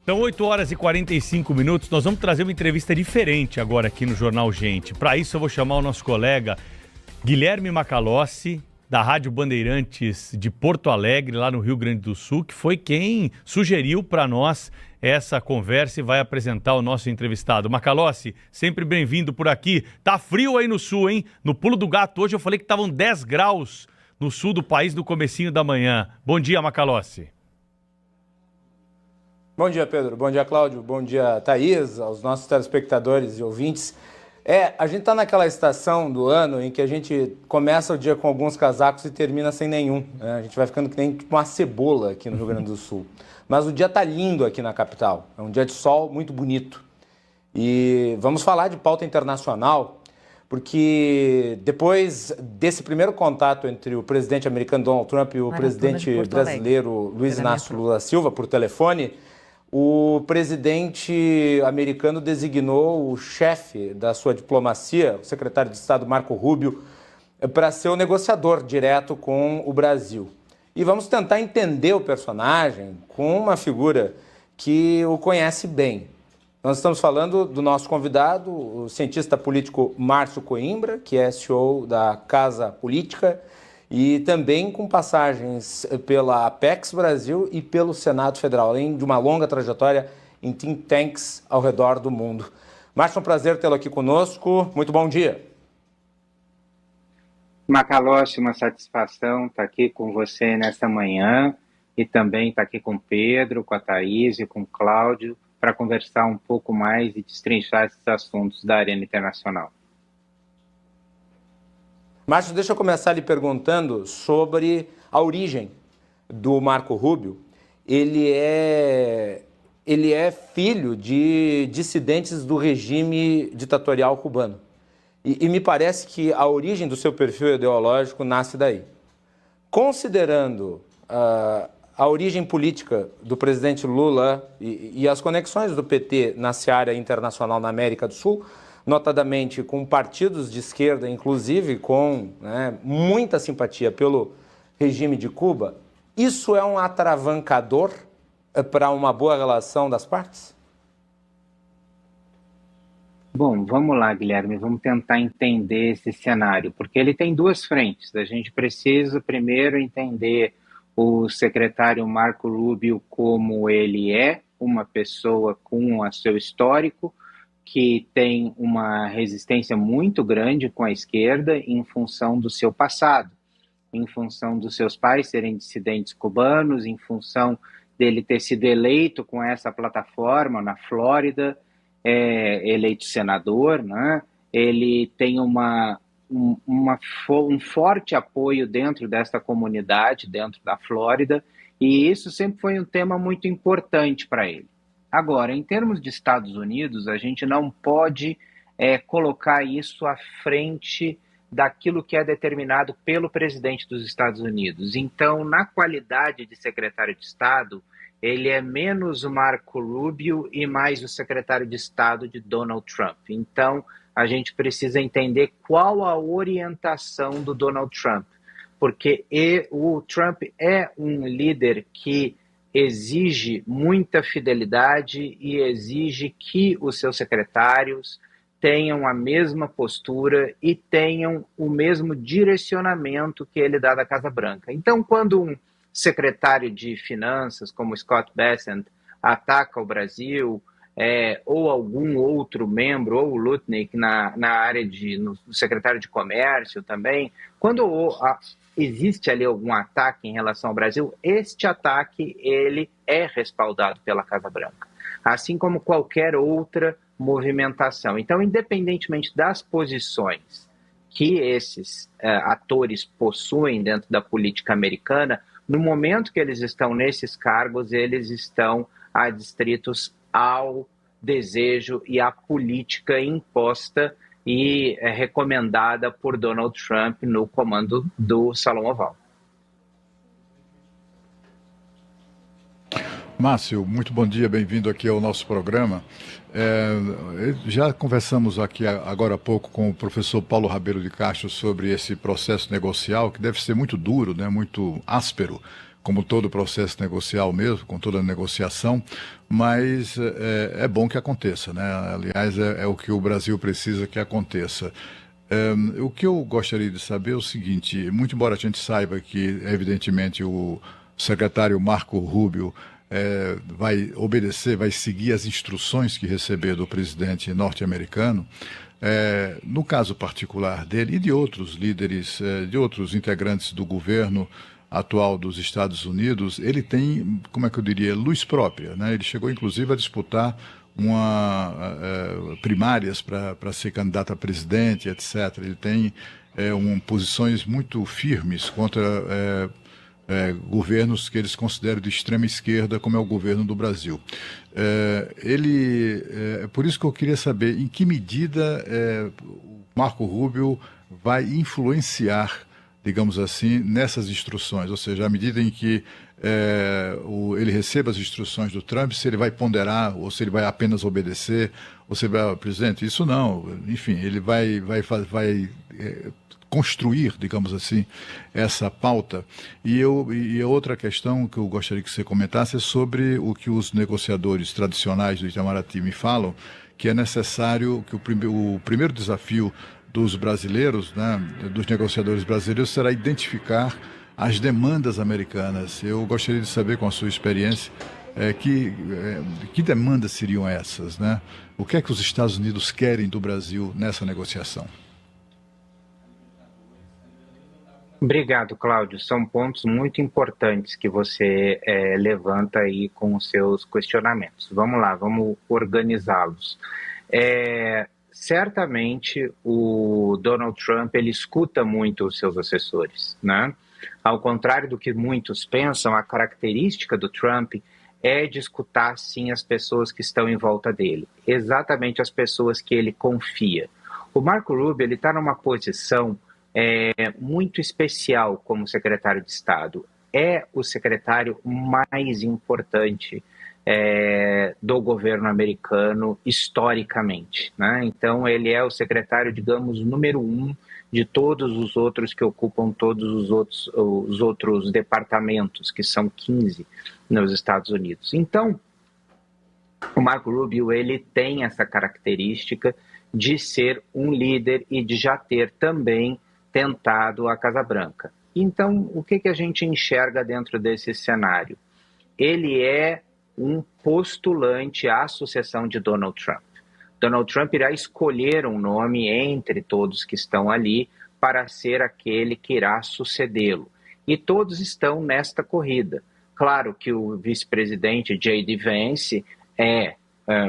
São 8 horas e 45 minutos. Nós vamos trazer uma entrevista diferente agora aqui no Jornal Gente. Para isso, eu vou chamar o nosso colega Guilherme Macalossi, da Rádio Bandeirantes de Porto Alegre, lá no Rio Grande do Sul, que foi quem sugeriu para nós essa conversa e vai apresentar o nosso entrevistado. Macalossi, sempre bem-vindo por aqui. Tá frio aí no sul, hein? No Pulo do Gato hoje eu falei que estavam 10 graus no sul do país no comecinho da manhã. Bom dia, Macalossi. Bom dia, Pedro. Bom dia, Cláudio. Bom dia, Thaís, aos nossos telespectadores e ouvintes. A gente está naquela estação do ano em que a gente começa o dia com alguns casacos e termina sem nenhum, né? A gente vai ficando que nem tipo uma cebola aqui no Rio Grande do Sul. Mas o dia está lindo aqui na capital. É um dia de sol muito bonito. E vamos falar de pauta internacional, porque depois desse primeiro contato entre o presidente americano Donald Trump e o presidente brasileiro Luiz Inácio Lula da Silva por telefone, o presidente americano designou o chefe da sua diplomacia, o secretário de Estado Marco Rubio, para ser o negociador direto com o Brasil. E vamos tentar entender o personagem com uma figura que o conhece bem. Nós estamos falando do nosso convidado, o cientista político Márcio Coimbra, que é CEO da Casa Política, e também com passagens pela Apex Brasil e pelo Senado Federal, além de uma longa trajetória em think tanks ao redor do mundo. Márcio, é um prazer tê-lo aqui conosco. Muito bom dia. Macalossi, uma satisfação estar aqui com você nesta manhã e também estar aqui com o Pedro, com a Thaís e com o Cláudio para conversar um pouco mais e destrinchar esses assuntos da arena internacional. Márcio, deixa eu começar lhe perguntando sobre a origem do Marco Rubio. Ele é filho de dissidentes do regime ditatorial cubano. E me parece que a origem do seu perfil ideológico nasce daí. Considerando a origem política do presidente Lula e as conexões do PT na seara internacional na América do Sul, notadamente com partidos de esquerda, inclusive com muita simpatia pelo regime de Cuba, isso é um atravancador para uma boa relação das partes? Bom, vamos lá, Guilherme, vamos tentar entender esse cenário, porque ele tem duas frentes. A gente precisa primeiro entender o secretário Marco Rubio como ele é, uma pessoa com o seu histórico, que tem uma resistência muito grande com a esquerda em função do seu passado, em função dos seus pais serem dissidentes cubanos, em função dele ter sido eleito com essa plataforma na Flórida, eleito senador, né? Ele tem um forte apoio dentro dessa comunidade, dentro da Flórida, e isso sempre foi um tema muito importante para ele. Agora, em termos de Estados Unidos, a gente não pode colocar isso à frente daquilo que é determinado pelo presidente dos Estados Unidos. Então, na qualidade de secretário de Estado, ele é menos o Marco Rubio e mais o secretário de Estado de Donald Trump. Então, a gente precisa entender qual a orientação do Donald Trump, porque o Trump é um líder que exige muita fidelidade e exige que os seus secretários tenham a mesma postura e tenham o mesmo direcionamento que ele dá da Casa Branca. Então, quando um secretário de Finanças, como Scott Bessent, ataca o Brasil, ou algum outro membro, ou o Lutnick na área no secretário de Comércio também, quando existe ali algum ataque em relação ao Brasil, este ataque ele é respaldado pela Casa Branca, assim como qualquer outra movimentação. Então, independentemente das posições que esses atores possuem dentro da política americana, no momento que eles estão nesses cargos, eles estão adstritos ao desejo e à política imposta e recomendada por Donald Trump no comando do Salão Oval. Márcio, muito bom dia, bem-vindo aqui ao nosso programa. Já conversamos aqui agora há pouco com o professor Paulo Rabelo de Castro sobre esse processo negocial, que deve ser muito duro, né, muito áspero, como todo processo negocial mesmo, com toda negociação, mas é bom que aconteça, né? Aliás, é o que o Brasil precisa que aconteça. O que eu gostaria de saber é o seguinte, muito embora a gente saiba que, evidentemente, o secretário Marco Rubio vai obedecer, vai seguir as instruções que receber do presidente norte-americano, no caso particular dele e de outros líderes, de outros integrantes do governo atual dos Estados Unidos, ele tem, como é que eu diria, luz própria, né? Ele chegou, inclusive, a disputar primárias para ser candidato a presidente, etc. Ele tem posições muito firmes contra governos que eles consideram de extrema esquerda, como é o governo do Brasil. Por isso que eu queria saber em que medida o Marco Rubio vai influenciar, digamos assim, nessas instruções, ou seja, à medida em que ele receba as instruções do Trump, se ele vai ponderar ou se ele vai apenas obedecer, ou se ele vai, presidente, isso não, enfim, ele vai construir, digamos assim, essa pauta. E outra questão que eu gostaria que você comentasse é sobre o que os negociadores tradicionais do Itamaraty me falam, que é necessário que o primeiro desafio dos brasileiros, né, dos negociadores brasileiros, será identificar as demandas americanas. Eu gostaria de saber, com a sua experiência, que demandas seriam essas, né? O que é que os Estados Unidos querem do Brasil nessa negociação? Obrigado, Cláudio. São pontos muito importantes que você levanta aí com os seus questionamentos. Vamos lá, vamos organizá-los. Certamente o Donald Trump ele escuta muito os seus assessores, né? Ao contrário do que muitos pensam, a característica do Trump é de escutar sim as pessoas que estão em volta dele, exatamente as pessoas que ele confia. O Marco Rubio ele está numa posição muito especial como secretário de Estado. É o secretário mais importante do governo americano historicamente, né? Então ele é o secretário, digamos, número 1 de todos os outros que ocupam todos os outros departamentos, que são 15 nos Estados Unidos. Então, o Marco Rubio ele tem essa característica de ser um líder e de já ter também tentado a Casa Branca. Então, o que a gente enxerga dentro desse cenário? Ele é um postulante à sucessão de Donald Trump. Donald Trump irá escolher um nome entre todos que estão ali para ser aquele que irá sucedê-lo. E todos estão nesta corrida. Claro que o vice-presidente J.D. Vance é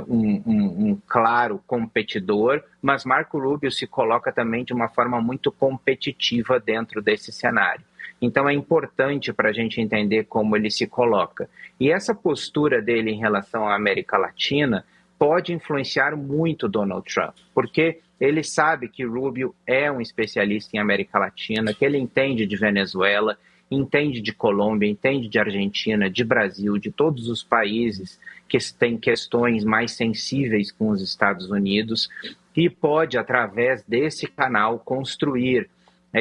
um claro competidor, mas Marco Rubio se coloca também de uma forma muito competitiva dentro desse cenário. Então é importante para a gente entender como ele se coloca. E essa postura dele em relação à América Latina pode influenciar muito Donald Trump, porque ele sabe que Rubio é um especialista em América Latina, que ele entende de Venezuela, entende de Colômbia, entende de Argentina, de Brasil, de todos os países que têm questões mais sensíveis com os Estados Unidos e pode, através desse canal, construir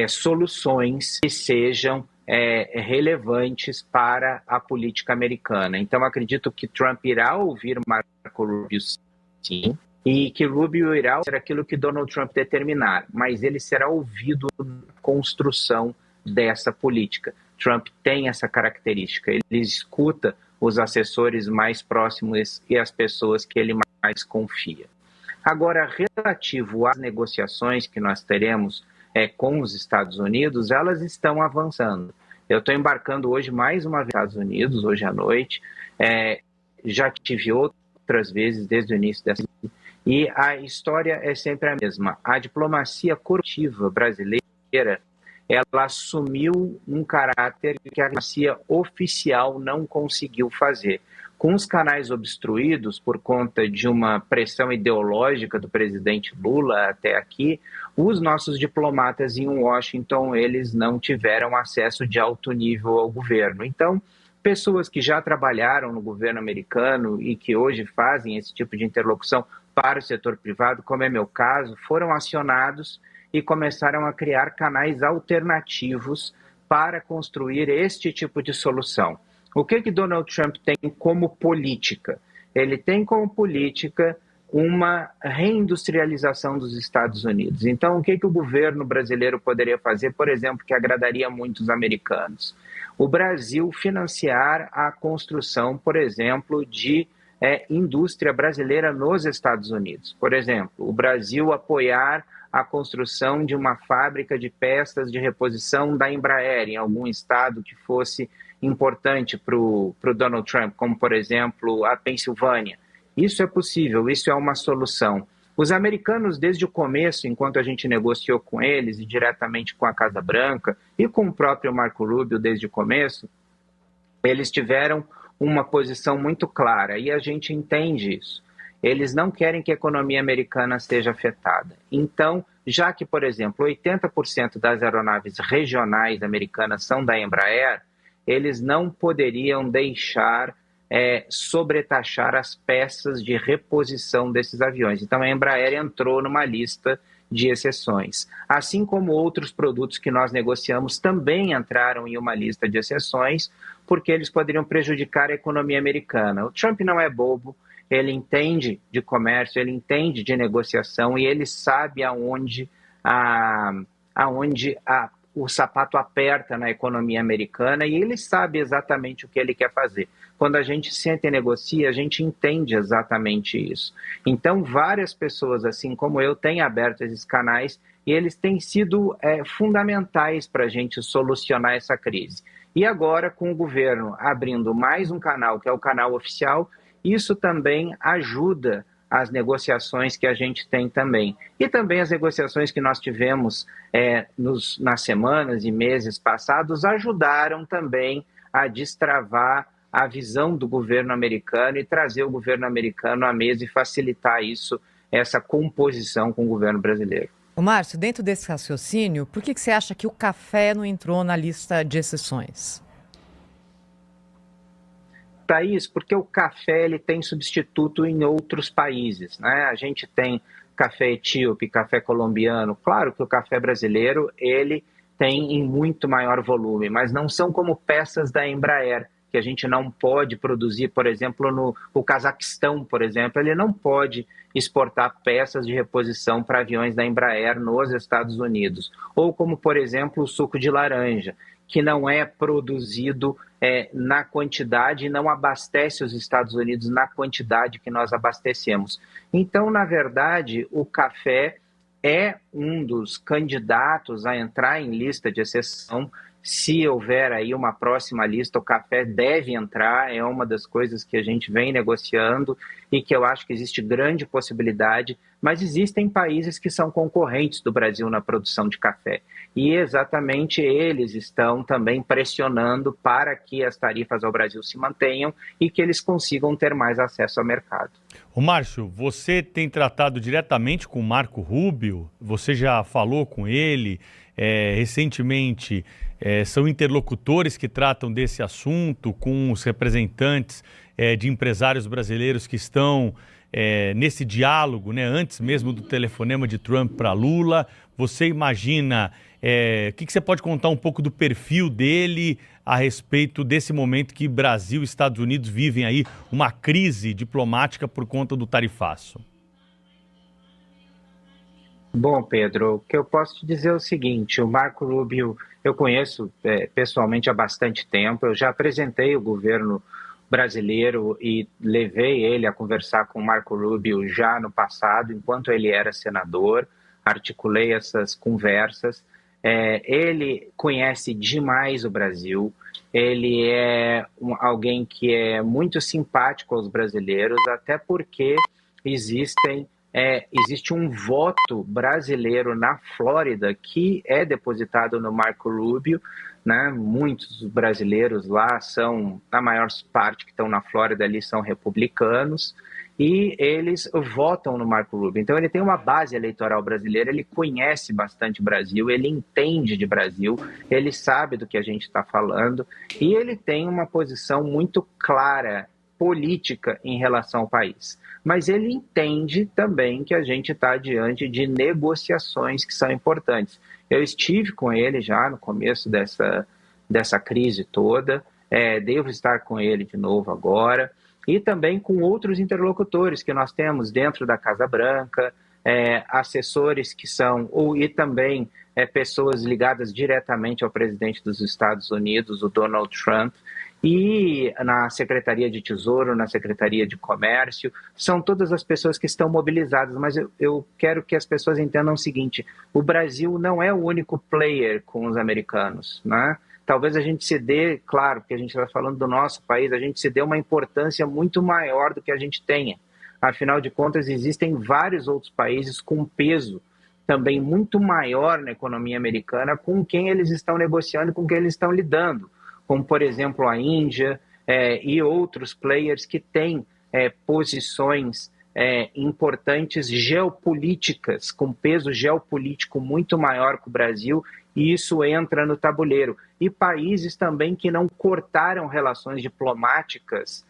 soluções que sejam relevantes para a política americana. Então, acredito que Trump irá ouvir Marco Rubio, sim, e que Rubio irá ser aquilo que Donald Trump determinar, mas ele será ouvido na construção dessa política. Trump tem essa característica, ele escuta os assessores mais próximos e as pessoas que ele mais confia. Agora, relativo às negociações que nós teremos com os Estados Unidos, elas estão avançando. Eu estou embarcando hoje mais uma vez nos Estados Unidos, hoje à noite, já tive outras vezes desde o início dessa. E a história é sempre a mesma. A diplomacia corporativa brasileira, ela assumiu um caráter que a diplomacia oficial não conseguiu fazer. Com os canais obstruídos por conta de uma pressão ideológica do presidente Lula até aqui, os nossos diplomatas em Washington, eles não tiveram acesso de alto nível ao governo. Então, pessoas que já trabalharam no governo americano e que hoje fazem esse tipo de interlocução para o setor privado, como é meu caso, foram acionados e começaram a criar canais alternativos para construir este tipo de solução. O que Donald Trump tem como política? Ele tem como política uma reindustrialização dos Estados Unidos. Então, o que o governo brasileiro poderia fazer, por exemplo, que agradaria muitos americanos? O Brasil financiar a construção, por exemplo, de indústria brasileira nos Estados Unidos. Por exemplo, o Brasil apoiar a construção de uma fábrica de peças de reposição da Embraer em algum estado que fosse importante para o Donald Trump, como, por exemplo, a Pensilvânia. Isso é possível, isso é uma solução. Os americanos, desde o começo, enquanto a gente negociou com eles e diretamente com a Casa Branca e com o próprio Marco Rubio desde o começo, eles tiveram uma posição muito clara e a gente entende isso. Eles não querem que a economia americana seja afetada. Então, já que, por exemplo, 80% das aeronaves regionais americanas são da Embraer, eles não poderiam deixar sobretaxar as peças de reposição desses aviões. Então, a Embraer entrou numa lista de exceções. Assim como outros produtos que nós negociamos também entraram em uma lista de exceções, porque eles poderiam prejudicar a economia americana. O Trump não é bobo, ele entende de comércio, ele entende de negociação e ele sabe aonde o sapato aperta na economia americana e ele sabe exatamente o que ele quer fazer. Quando a gente senta e negocia, a gente entende exatamente isso. Então, várias pessoas, assim como eu, têm aberto esses canais e eles têm sido fundamentais para a gente solucionar essa crise. E agora, com o governo abrindo mais um canal, que é o canal oficial, isso também ajuda as negociações que a gente tem também. E também as negociações que nós tivemos nas semanas e meses passados ajudaram também a destravar a visão do governo americano e trazer o governo americano à mesa e facilitar isso, essa composição com o governo brasileiro. Ô Márcio, dentro desse raciocínio, por que você acha que o café não entrou na lista de exceções? Thaís, porque o café ele tem substituto em outros países, né? A gente tem café etíope, café colombiano. Claro que o café brasileiro ele tem em muito maior volume, mas não são como peças da Embraer, que a gente não pode produzir, por exemplo, o Cazaquistão, por exemplo, ele não pode exportar peças de reposição para aviões da Embraer nos Estados Unidos. Ou como, por exemplo, o suco de laranja, que não é produzido na quantidade e não abastece os Estados Unidos na quantidade que nós abastecemos. Então, na verdade, o café é um dos candidatos a entrar em lista de exceção. Se houver aí uma próxima lista, o café deve entrar, é uma das coisas que a gente vem negociando e que eu acho que existe grande possibilidade, mas existem países que são concorrentes do Brasil na produção de café. E exatamente eles estão também pressionando para que as tarifas ao Brasil se mantenham e que eles consigam ter mais acesso ao mercado. Ô Márcio, você tem tratado diretamente com o Marco Rubio? Você já falou com ele? Recentemente, são interlocutores que tratam desse assunto com os representantes de empresários brasileiros que estão nesse diálogo, né, antes mesmo do telefonema de Trump para Lula. Você imagina, o que você pode contar um pouco do perfil dele a respeito desse momento que Brasil e Estados Unidos vivem aí uma crise diplomática por conta do tarifaço? Bom, Pedro, o que eu posso te dizer é o seguinte, o Marco Rubio eu conheço pessoalmente há bastante tempo, eu já apresentei o governo brasileiro e levei ele a conversar com o Marco Rubio já no passado, enquanto ele era senador, articulei essas conversas. Ele conhece demais o Brasil, ele é alguém que é muito simpático aos brasileiros, até porque existe um voto brasileiro na Flórida que é depositado no Marco Rubio, né? Muitos brasileiros lá são, a maior parte que estão na Flórida ali são republicanos, e eles votam no Marco Rubio. Então ele tem uma base eleitoral brasileira, ele conhece bastante o Brasil, ele entende de Brasil, ele sabe do que a gente está falando, e ele tem uma posição muito clara, política, em relação ao país. Mas ele entende também que a gente está diante de negociações que são importantes. Eu estive com ele já no começo dessa crise toda. Devo estar com ele de novo agora, e também com outros interlocutores que nós temos dentro da Casa Branca, assessores que são, e também pessoas ligadas diretamente ao presidente dos Estados Unidos, o Donald Trump, e na Secretaria de Tesouro, na Secretaria de Comércio, são todas as pessoas que estão mobilizadas, mas eu quero que as pessoas entendam o seguinte: o Brasil não é o único player com os americanos, né? Talvez a gente se dê, claro, porque a gente está falando do nosso país, a gente se dê uma importância muito maior do que a gente tenha. Afinal de contas, existem vários outros países com peso também muito maior na economia americana com quem eles estão negociando, com quem eles estão lidando, como, por exemplo, a Índia e outros players que têm posições importantes geopolíticas, com peso geopolítico muito maior que o Brasil, e isso entra no tabuleiro. E países também que não cortaram relações diplomáticas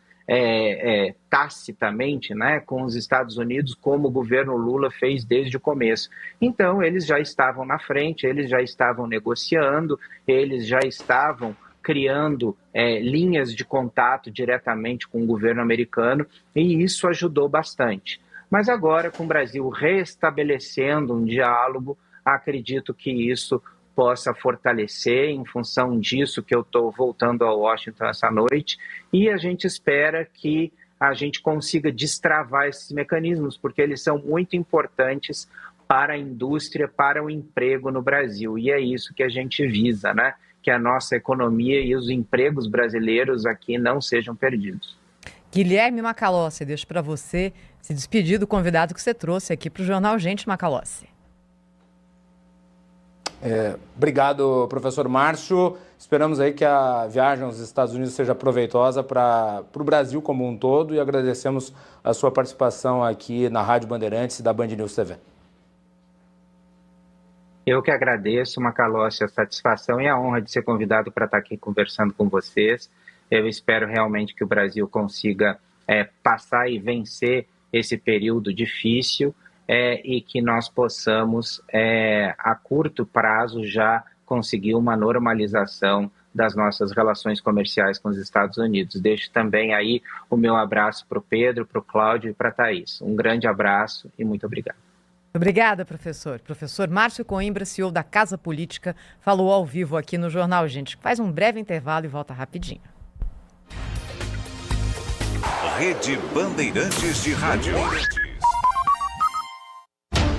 tacitamente, né, com os Estados Unidos, como o governo Lula fez desde o começo. Então, eles já estavam na frente, eles já estavam negociando, eles já estavam criando linhas de contato diretamente com o governo americano, e isso ajudou bastante. Mas agora, com o Brasil restabelecendo um diálogo, acredito que isso possa fortalecer, em função disso que eu estou voltando a Washington essa noite, e a gente espera que a gente consiga destravar esses mecanismos, porque eles são muito importantes para a indústria, para o emprego no Brasil, e é isso que a gente visa, né? Que a nossa economia e os empregos brasileiros aqui não sejam perdidos. Guilherme Macalossi, deixo para você se despedir do convidado que você trouxe aqui para o Jornal Gente, Macalossi. Obrigado, professor Márcio. Esperamos aí que a viagem aos Estados Unidos seja proveitosa para o Brasil como um todo, e agradecemos a sua participação aqui na Rádio Bandeirantes e da Band News TV. Eu que agradeço, Macalossi, a satisfação e a honra de ser convidado para estar aqui conversando com vocês. Eu espero realmente que o Brasil consiga passar e vencer esse período difícil, e que nós possamos, a curto prazo, já conseguir uma normalização das nossas relações comerciais com os Estados Unidos. Deixo também aí o meu abraço para o Pedro, para o Cláudio e para a Thaís. Um grande abraço e muito obrigado. Obrigada, professor. Professor Márcio Coimbra, CEO da Casa Política, falou ao vivo aqui no Jornal Gente. Faz um breve intervalo e volta rapidinho. Rede Bandeirantes de Rádio.